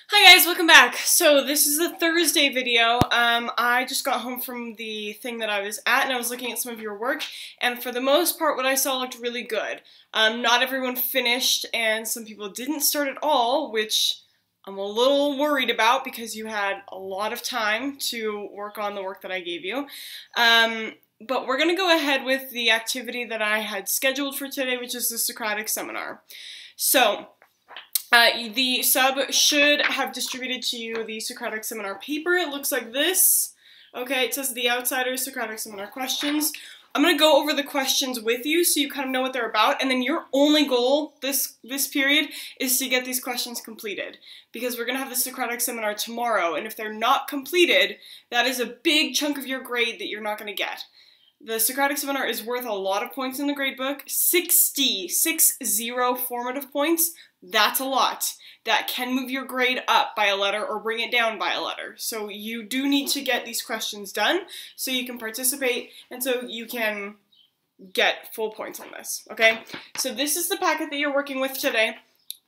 Hi guys, welcome back. So this is the Thursday video. I just got home from the thing that I was at and I was looking at some of your work, and for the most part what I saw looked really good. Not everyone finished and some people didn't start at all, which I'm a little worried about because you had a lot of time to work on the work that I gave you. But we're going to go ahead with the activity that I had scheduled for today, which is the Socratic seminar. So the sub should have distributed to you the Socratic Seminar paper. It looks like this. Okay, it says The Outsiders Socratic Seminar Questions. I'm going to go over the questions with you so you kind of know what they're about, and then your only goal this period is to get these questions completed, because we're going to have the Socratic Seminar tomorrow, and if they're not completed, that is a big chunk of your grade that you're not going to get. The Socratic Seminar is worth a lot of points in the gradebook, 60 formative points. That's a lot. That can move your grade up by a letter or bring it down by a letter. So you do need to get these questions done so you can participate and so you can get full points on this, okay? So this is the packet that you're working with today.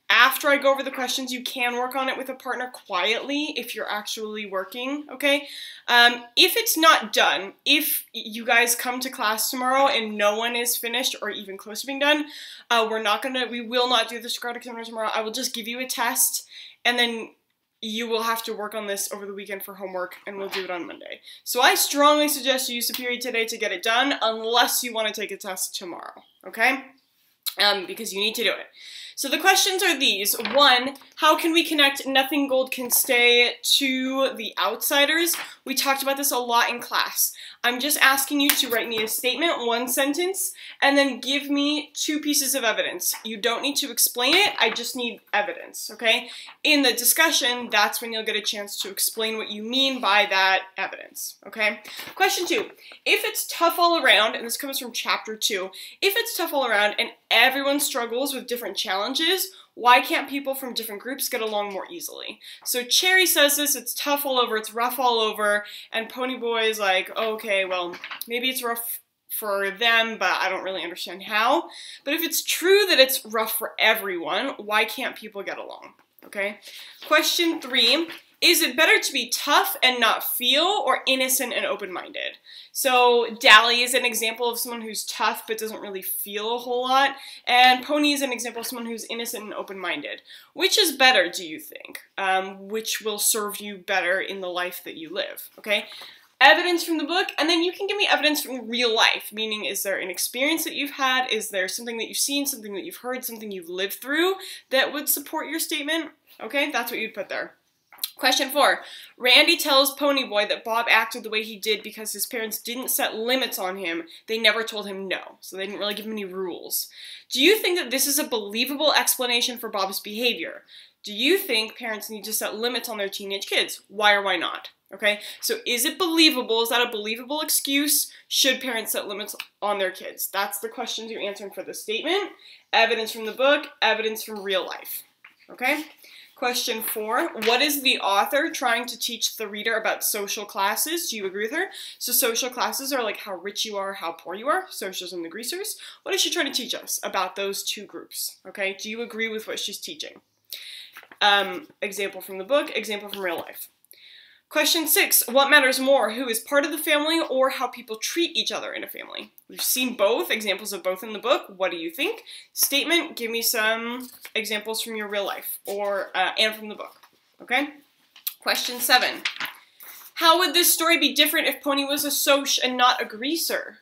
After I go over the questions, you can work on it with a partner quietly if you're actually working, okay? If it's not done, if you guys come to class tomorrow and no one is finished or even close to being done, we will not do the Socratic Seminar tomorrow. I will just give you a test, and then you will have to work on this over the weekend for homework, and we'll do it on Monday. So I strongly suggest you use the period today to get it done, unless you want to take a test tomorrow, okay? Because you need to do it. So the questions are these. 1, how can we connect Nothing Gold Can Stay to The Outsiders? We talked about this a lot in class. I'm just asking you to write me a statement, 1 sentence, and then give me 2 pieces of evidence. You don't need to explain it, I just need evidence, okay? In the discussion, that's when you'll get a chance to explain what you mean by that evidence, okay? Question 2, if it's tough all around, and this comes from chapter 2, if it's tough all around and everyone struggles with different challenges, why can't people from different groups get along more easily? So Cherry says this, it's tough all over, it's rough all over, and Ponyboy is like, okay, well, maybe it's rough for them, but I don't really understand how. But if it's true that it's rough for everyone, why can't people get along? Okay? Question 3, is it better to be tough and not feel, or innocent and open-minded? So Dally is an example of someone who's tough but doesn't really feel a whole lot, and Pony is an example of someone who's innocent and open-minded. Which is better, do you think? Which will serve you better in the life that you live, okay? Evidence from the book, and then you can give me evidence from real life, meaning is there an experience that you've had, is there something that you've seen, something that you've heard, something you've lived through that would support your statement, okay? That's what you'd put there. Question 4, Randy tells Ponyboy that Bob acted the way he did because his parents didn't set limits on him. They never told him no, so they didn't really give him any rules. Do you think that this is a believable explanation for Bob's behavior? Do you think parents need to set limits on their teenage kids? Why or why not? Okay, so is it believable? Is that a believable excuse? Should parents set limits on their kids? That's the questions you're answering for the statement. Evidence from the book, evidence from real life. Okay? Question 4, what is the author trying to teach the reader about social classes? Do you agree with her? So social classes are like how rich you are, how poor you are, socials and the greasers. What is she trying to teach us about those 2 groups? Okay, do you agree with what she's teaching? Example from the book, example from real life. Question 6, what matters more, who is part of the family or how people treat each other in a family? We've seen both, examples of both in the book. What do you think? Statement, give me some examples from your real life or and from the book, okay? Question 7, how would this story be different if Pony was a soc and not a greaser?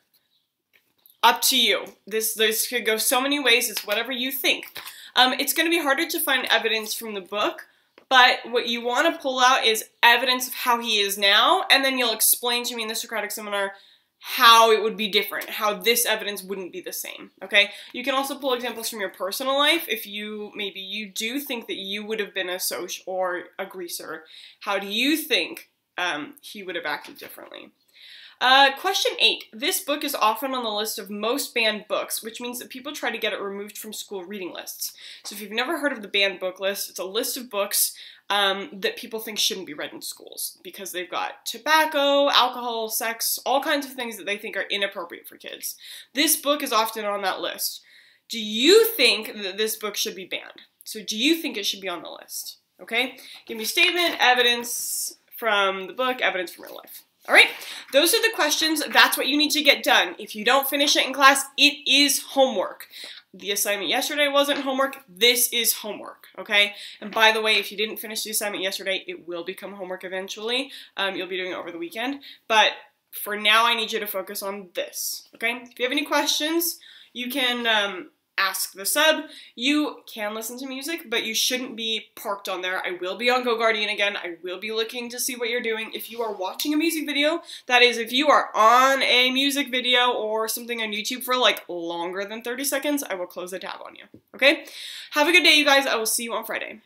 Up to you. This could go so many ways, it's whatever you think. It's going to be harder to find evidence from the book, but what you want to pull out is evidence of how he is now, and then you'll explain to me in the Socratic Seminar how it would be different, how this evidence wouldn't be the same, okay? You can also pull examples from your personal life. If maybe you do think that you would have been a soc or a greaser, how do you think he would have acted differently? Question 8. This book is often on the list of most banned books, which means that people try to get it removed from school reading lists. So if you've never heard of the banned book list, it's a list of books that people think shouldn't be read in schools because they've got tobacco, alcohol, sex, all kinds of things that they think are inappropriate for kids. This book is often on that list. Do you think that this book should be banned? So do you think it should be on the list? okay? Give me statement, evidence from the book, evidence from real life. All right, those are the questions. That's what you need to get done. If you don't finish it in class, it is homework. The assignment yesterday wasn't homework. This is homework, okay? And by the way, if you didn't finish the assignment yesterday, it will become homework eventually. You'll be doing it over the weekend. But for now, I need you to focus on this, okay? If you have any questions, you can ask the sub. You can listen to music, but you shouldn't be parked on there. I will be on GoGuardian again. I will be looking to see what you're doing. If you are watching a music video, that is, if you are on a music video or something on YouTube for like longer than 30 seconds, I will close the tab on you, okay? Have a good day, you guys. I will see you on Friday.